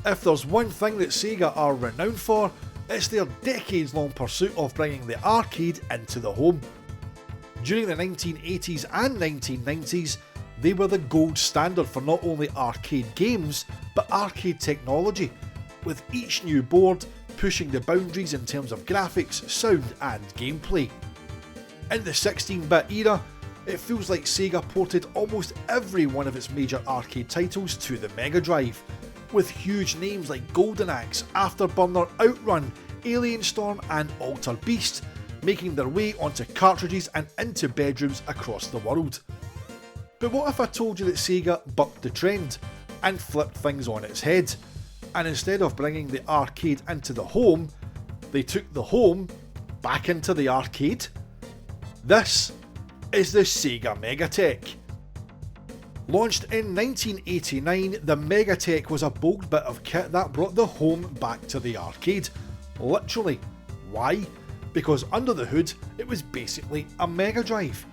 If there's one thing that Sega are renowned for, it's their decades-long pursuit of bringing the arcade into the home. During the 1980s and 1990s, they were the gold standard for not only arcade games, but arcade technology, with each new board pushing the boundaries in terms of graphics, sound and gameplay. In the 16-bit era, it feels like Sega ported almost every one of its major arcade titles to the Mega Drive, with huge names like Golden Axe, Afterburner, Outrun, Alien Storm and Alter Beast making their way onto cartridges and into bedrooms across the world. But what if I told you that Sega bucked the trend and flipped things on its head, and instead of bringing the arcade into the home, they took the home back into the arcade? This is the Sega Megatech. Launched in 1989, the Megatech was a bold bit of kit that brought the home back to the arcade. Literally. Why? Because under the hood, it was basically a Mega Drive.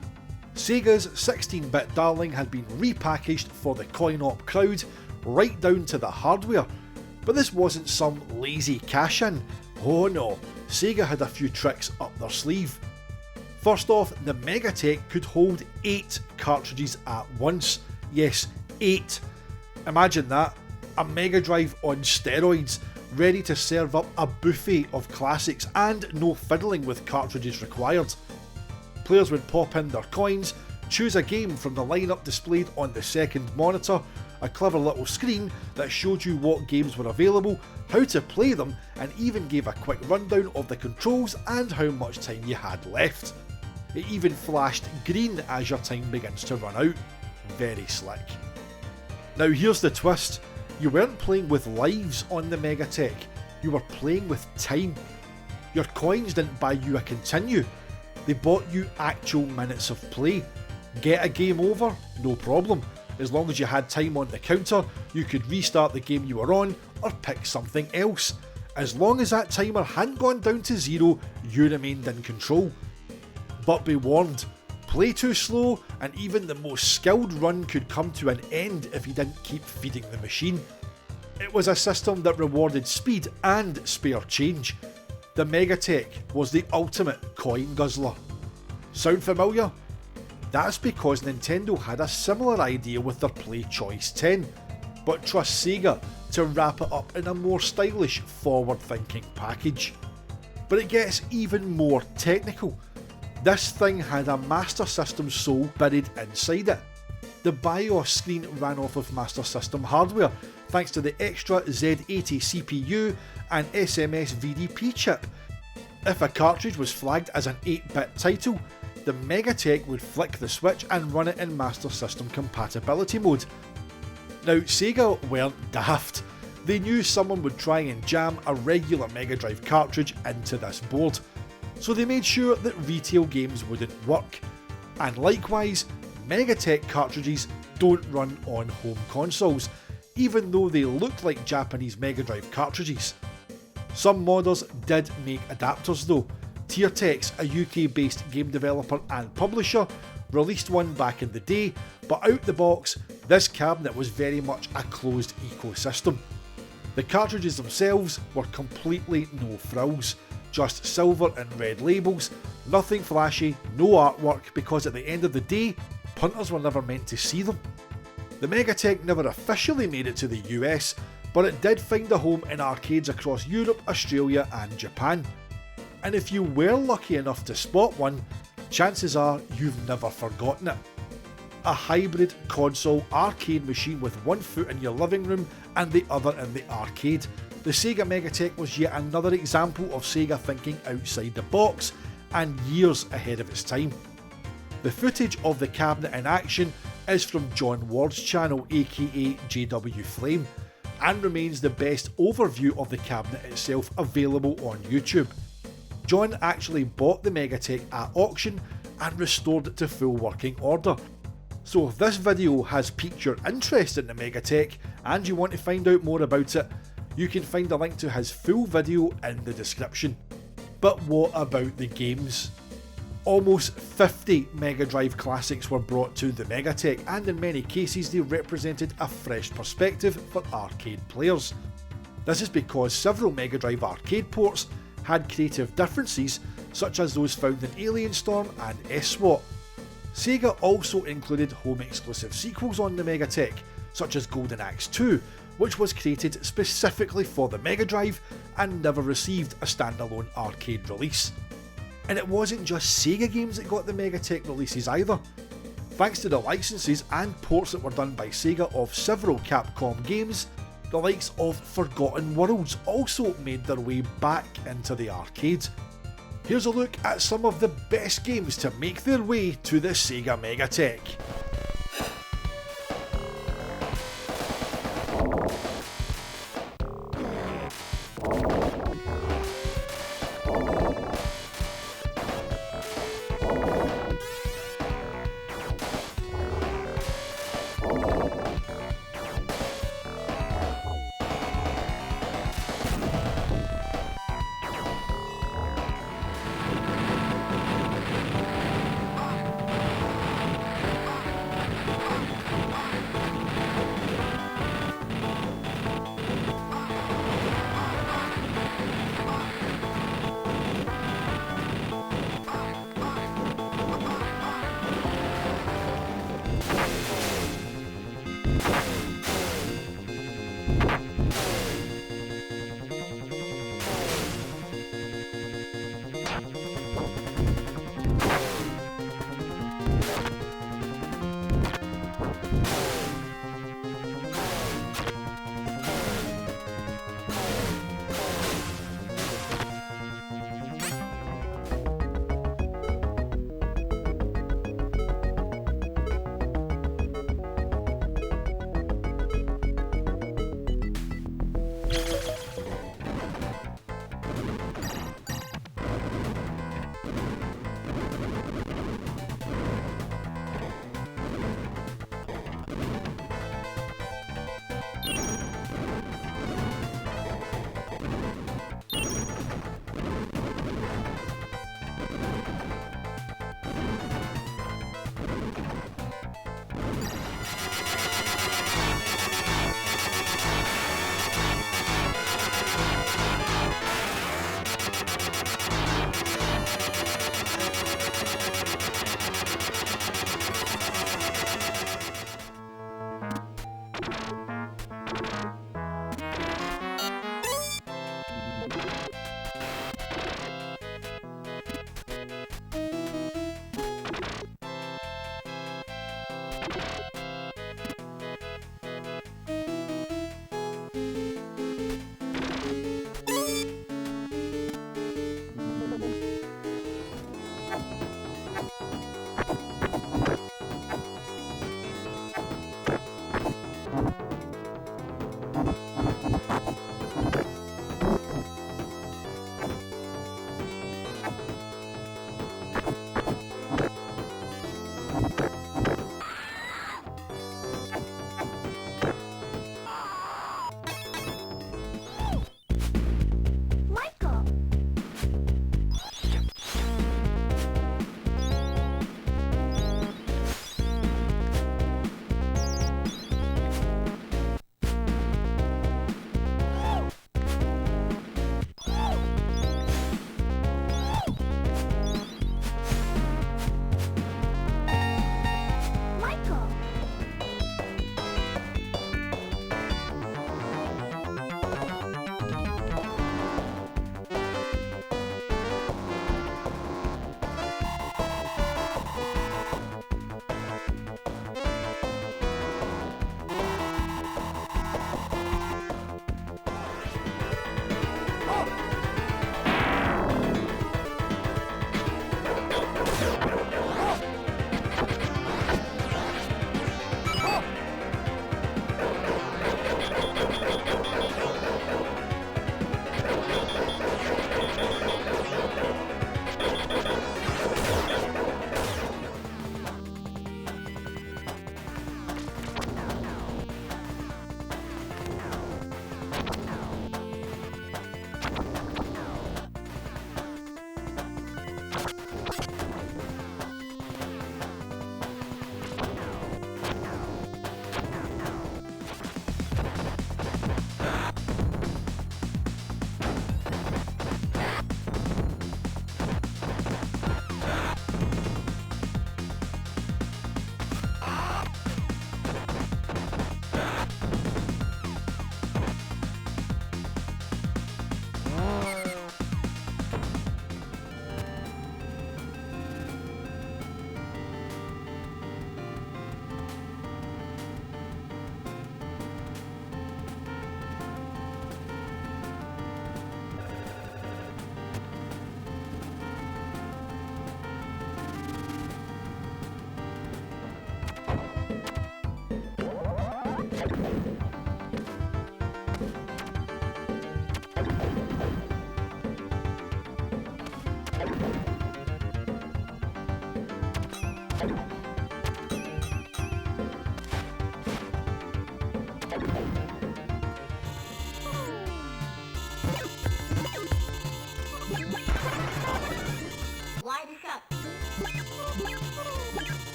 Sega's 16-bit darling had been repackaged for the coin-op crowd, right down to the hardware. But this wasn't some lazy cash-in. Oh no, Sega had a few tricks up their sleeve. First off, the Megatech could hold 8 cartridges at once. Yes, 8. Imagine that, a Mega Drive on steroids, ready to serve up a buffet of classics and no fiddling with cartridges required. Players would pop in their coins, choose a game from the lineup displayed on the second monitor, a clever little screen that showed you what games were available, how to play them, and even gave a quick rundown of the controls and how much time you had left. It even flashed green as your time begins to run out. Very slick. Now here's the twist, you weren't playing with lives on the Megatech, you were playing with time. Your coins didn't buy you a continue, they bought you actual minutes of play. Get a game over? No problem. As long as you had time on the counter, you could restart the game you were on or pick something else. As long as that timer hadn't gone down to 0, you remained in control. But be warned, play too slow and even the most skilled run could come to an end if you didn't keep feeding the machine. It was a system that rewarded speed and spare change. The Megatech was the ultimate coin guzzler. Sound familiar? That's because Nintendo had a similar idea with their Play Choice 10, but trust Sega to wrap it up in a more stylish, forward-thinking package. But it gets even more technical. This thing had a Master System soul buried inside it. The BIOS screen ran off of Master System hardware thanks to the extra Z80 CPU and SMS VDP chip. If a cartridge was flagged as an 8-bit title, the Megatech would flick the switch and run it in Master System compatibility mode. Now Sega weren't daft. They knew someone would try and jam a regular Mega Drive cartridge into this board, so they made sure that retail games wouldn't work. And likewise, Megatech cartridges don't run on home consoles, even though they look like Japanese Mega Drive cartridges. Some modders did make adapters though. Tiertex, a UK-based game developer and publisher, released one back in the day, but out the box, this cabinet was very much a closed ecosystem. The cartridges themselves were completely no frills, just silver and red labels, nothing flashy, no artwork, because at the end of the day, punters were never meant to see them. The Megatech never officially made it to the US, but it did find a home in arcades across Europe, Australia and Japan. And if you were lucky enough to spot one, chances are you've never forgotten it. A hybrid console arcade machine with one foot in your living room and the other in the arcade, the Sega Megatech was yet another example of Sega thinking outside the box and years ahead of its time. The footage of the cabinet in action is from John Ward's channel, aka JW Flame, and remains the best overview of the cabinet itself available on YouTube. John actually bought the Megatech at auction and restored it to full working order. So if this video has piqued your interest in the Megatech and you want to find out more about it, you can find a link to his full video in the description. But what about the games? Almost 50 Mega Drive classics were brought to the Megatech, and in many cases they represented a fresh perspective for arcade players. This is because several Mega Drive arcade ports had creative differences, such as those found in Alien Storm and SWAT. Sega also included home exclusive sequels on the Megatech, such as Golden Axe 2, which was created specifically for the Mega Drive and never received a standalone arcade release. And it wasn't just Sega games that got the Megatech releases either. Thanks to the licenses and ports that were done by Sega of several Capcom games, the likes of Forgotten Worlds also made their way back into the arcade. Here's a look at some of the best games to make their way to the Sega Megatech.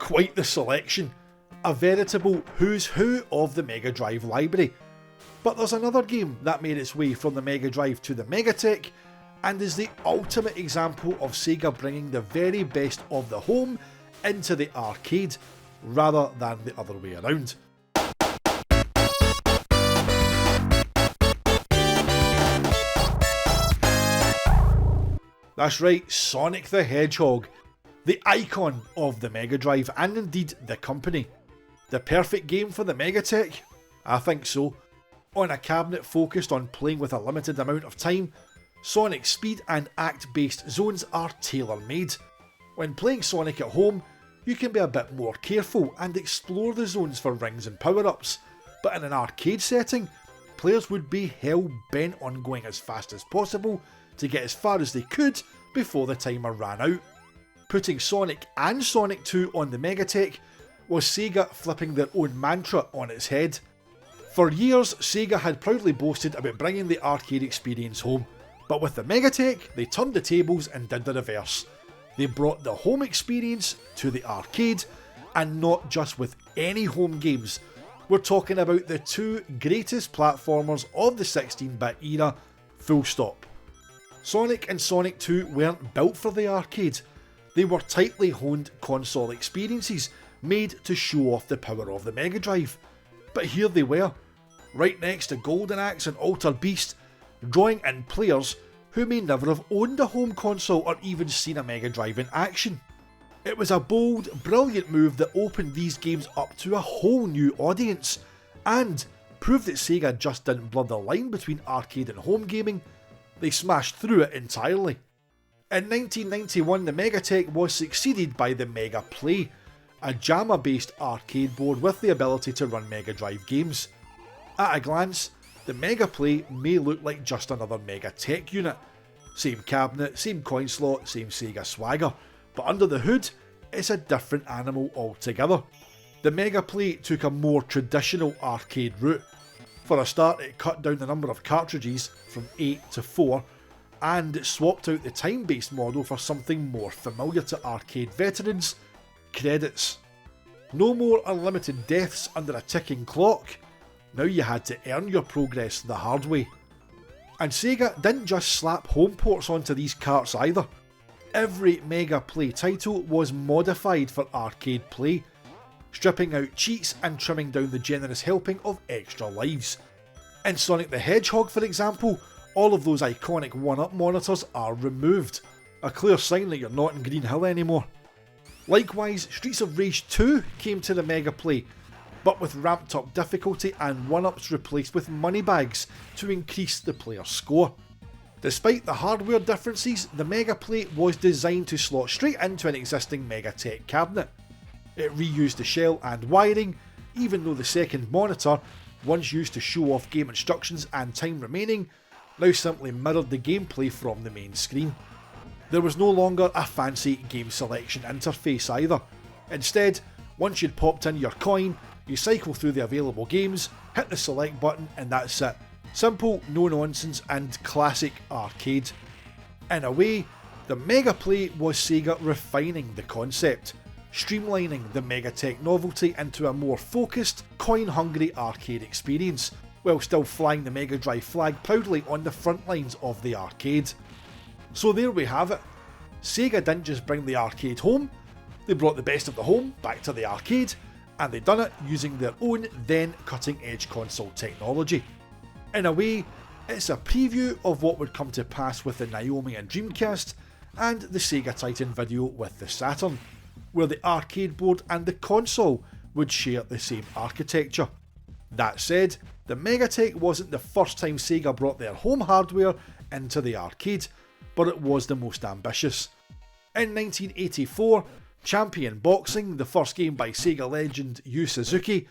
Quite the selection, a veritable who's who of the Mega Drive library. But there's another game that made its way from the Mega Drive to the Megatech, and is the ultimate example of Sega bringing the very best of the home into the arcade, rather than the other way around. That's right, Sonic the Hedgehog, the icon of the Mega Drive and indeed the company. The perfect game for the Megatech? I think so. On a cabinet focused on playing with a limited amount of time, Sonic's speed and act-based zones are tailor-made. When playing Sonic at home, you can be a bit more careful and explore the zones for rings and power-ups, but in an arcade setting, players would be hell-bent on going as fast as possible to get as far as they could before the timer ran out. Putting Sonic and Sonic 2 on the Megatech was Sega flipping their own mantra on its head. For years, Sega had proudly boasted about bringing the arcade experience home, but with the Megatech, they turned the tables and did the reverse. They brought the home experience to the arcade, and not just with any home games. We're talking about the two greatest platformers of the 16-bit era, full stop. Sonic and Sonic 2 weren't built for the arcade. They were tightly honed console experiences made to show off the power of the Mega Drive. But here they were, right next to Golden Axe and Alter Beast, drawing in players who may never have owned a home console or even seen a Mega Drive in action. It was a bold, brilliant move that opened these games up to a whole new audience, and proved that Sega just didn't blur the line between arcade and home gaming. They smashed through it entirely. In 1991, the Megatech was succeeded by the Mega Play, a JAMA-based arcade board with the ability to run Mega Drive games. At a glance, the Mega Play may look like just another Megatech unit. Same cabinet, same coin slot, same Sega swagger, but under the hood, it's a different animal altogether. The Mega Play took a more traditional arcade route. For a start, it cut down the number of cartridges from 8 to 4, and it swapped out the time-based model for something more familiar to arcade veterans: credits. No more unlimited deaths under a ticking clock. Now you had to earn your progress the hard way. And Sega didn't just slap home ports onto these carts either. Every Mega Play title was modified for arcade play, stripping out cheats and trimming down the generous helping of extra lives. In Sonic the Hedgehog, for example, all of those iconic 1-up monitors are removed, a clear sign that you're not in Green Hill anymore. Likewise, Streets of Rage 2 came to the Mega Play, but with ramped up difficulty and 1-ups replaced with moneybags to increase the player's score. Despite the hardware differences, the Mega Play was designed to slot straight into an existing Megatech cabinet. It reused the shell and wiring, even though the second monitor, once used to show off game instructions and time remaining, now simply mirrored the gameplay from the main screen. There was no longer a fancy game selection interface either. Instead, once you'd popped in your coin, you cycle through the available games, hit the select button, and that's it. Simple, no nonsense, and classic arcade. In a way, the Mega Play was Sega refining the concept, streamlining the Megatech novelty into a more focused, coin-hungry arcade experience, while still flying the Mega Drive flag proudly on the front lines of the arcade. So there we have it. Sega didn't just bring the arcade home, they brought the best of the home back to the arcade, and they done it using their own then cutting edge console technology. In a way, it's a preview of what would come to pass with the Naomi and Dreamcast, and the Sega Titan video with the Saturn, where the arcade board and the console would share the same architecture. That said, the Megatech wasn't the first time Sega brought their home hardware into the arcade, but it was the most ambitious. In 1984, Champion Boxing, the first game by Sega legend Yu Suzuki,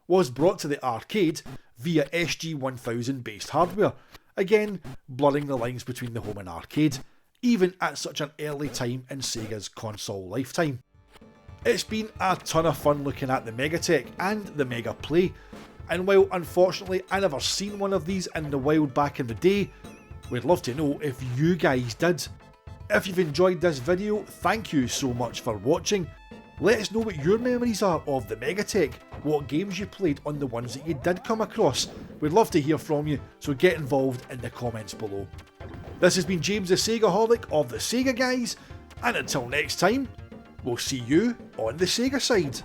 was brought to the arcade via SG-1000 based hardware, again blurring the lines between the home and arcade, even at such an early time in Sega's console lifetime. It's been a ton of fun looking at the Megatech and the Mega Play, and while unfortunately I never seen one of these in the wild back in the day, we'd love to know if you guys did. If you've enjoyed this video, thank you so much for watching. Let us know what your memories are of the Megatech, what games you played on the ones that you did come across. We'd love to hear from you, so get involved in the comments below. This has been James the Segaholic of the Sega Guys, and until next time, we'll see you on the Sega side.